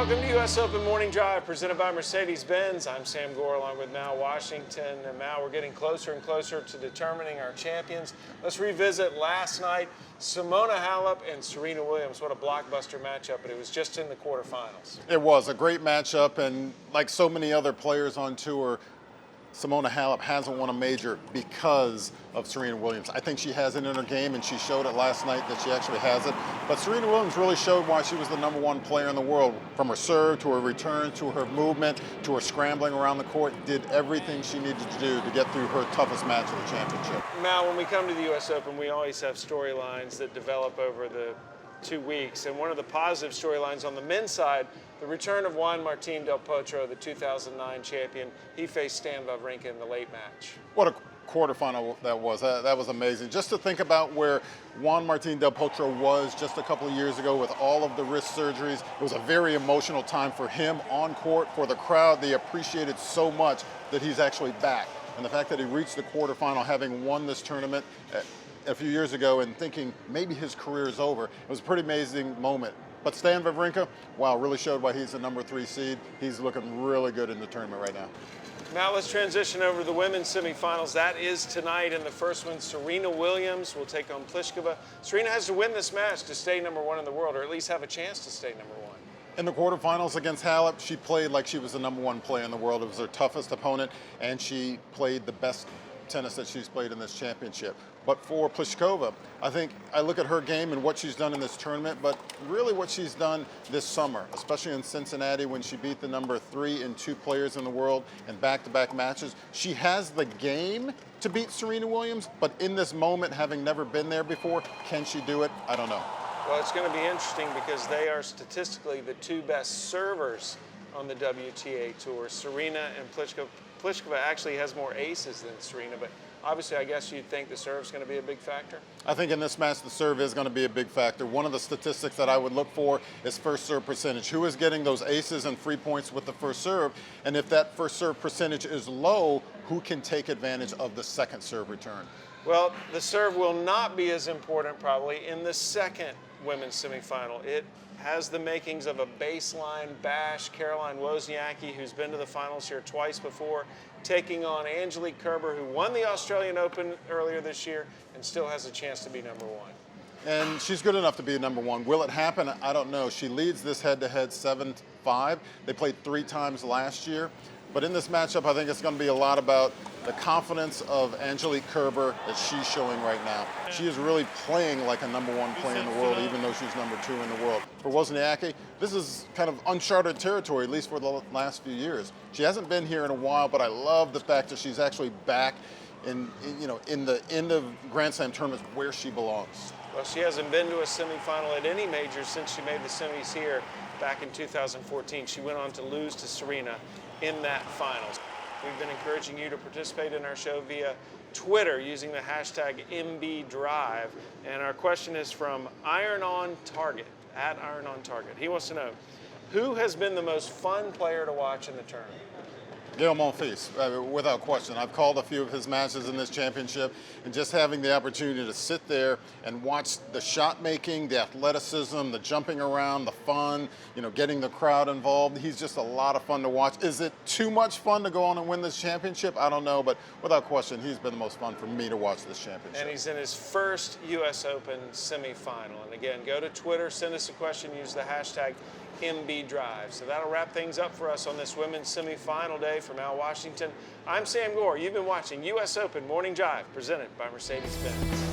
Welcome to U.S. Open Morning Drive, presented by Mercedes-Benz. I'm Sam Gore along with Mal Washington. And Mal, we're getting closer and closer to determining our champions. Let's revisit last night. Simona Halep and Serena Williams. What a blockbuster matchup, but it was just in the quarterfinals. It was a great matchup, and like so many other players on tour, Simona Halep hasn't won a major because of Serena Williams. I think she has it in her game, and she showed it last night that she actually has it. But Serena Williams really showed why she was the #1 player in the world. From her serve, to her return, to her movement, to her scrambling around the court, did everything she needed to do to get through her toughest match of the championship. Mal, when we come to the U.S. Open, we always have storylines that develop over the 2 weeks. And one of the positive storylines on the men's side, the return of Juan Martín del Potro, the 2009 champion. He faced Stan Wawrinka in the late match. What a quarterfinal that was. That was amazing. Just to think about where Juan Martín del Potro was just a couple of years ago with all of the wrist surgeries. It was a very emotional time for him on court, for the crowd. They appreciated so much that he's actually back. And the fact that he reached the quarterfinal having won this tournament a few years ago and thinking maybe his career is over, it was a pretty amazing moment. But Stan Wawrinka, wow, really showed why he's the #3 seed. He's looking really good in the tournament right now. Now let's transition over to the women's semifinals. That is tonight, and the first one, Serena Williams will take on Pliskova. Serena has to win this match to stay #1 in the world, or at least have a chance to stay #1. In the quarterfinals against Halep, she played like she was the #1 player in the world. It was her toughest opponent, and she played the best tennis that she's played in this championship. But for Pliskova, I think I look at her game and what she's done in this tournament, but really what she's done this summer, especially in Cincinnati when she beat the #3 and 2 players in the world in back-to-back matches. She has the game to beat Serena Williams, but in this moment, having never been there before, can she do it? I don't know. Well, it's going to be interesting because they are statistically the 2 best servers on the WTA Tour, Serena and Pliskova. Pliskova actually has more aces than Serena, but obviously I guess you'd think the serve's going to be a big factor? I think in this match the serve is going to be a big factor. One of the statistics that I would look for is first serve percentage. Who is getting those aces and free points with the first serve? And if that first serve percentage is low, who can take advantage of the second serve return? Well, the serve will not be as important probably in the second women's semifinal. It has the makings of a baseline bash. Caroline Wozniacki, who's been to the finals here twice before, taking on Kerber, who won the Australian Open earlier this year and still has a chance to be #1. And she's good enough to be #1. Will it happen? I don't know. She leads this head-to-head 7-5. They played 3 times last year. But in this matchup, I think it's going to be a lot about the confidence of Kerber that she's showing right now. She is really playing like a #1 player in the world, even though she's #2 in the world. For Wozniacki, this is kind of uncharted territory, at least for the last few years. She hasn't been here in a while, but I love the fact that she's actually back in the end of Grand Slam tournaments where she belongs. Well, she hasn't been to a semifinal at any major since she made the semis here back in 2014. She went on to lose to Serena in that finals. We've been encouraging you to participate in our show via Twitter using the hashtag #MBDrive. And our question is from Iron on Target, @IronOnTarget. He wants to know, who has been the most fun player to watch in the tournament? Gael Monfils, without question. I've called a few of his matches in this championship, and just having the opportunity to sit there and watch the shot making, the athleticism, the jumping around, the fun, getting the crowd involved. He's just a lot of fun to watch. Is it too much fun to go on and win this championship? I don't know, but without question, he's been the most fun for me to watch this championship. And he's in his first U.S. Open semifinal. And again, go to Twitter, send us a question, use the hashtag #MBDrive. So that'll wrap things up for us on this women's semifinal day. From Al Washington, I'm Sam Gore. You've been watching U.S. Open Morning Drive, presented by Mercedes-Benz.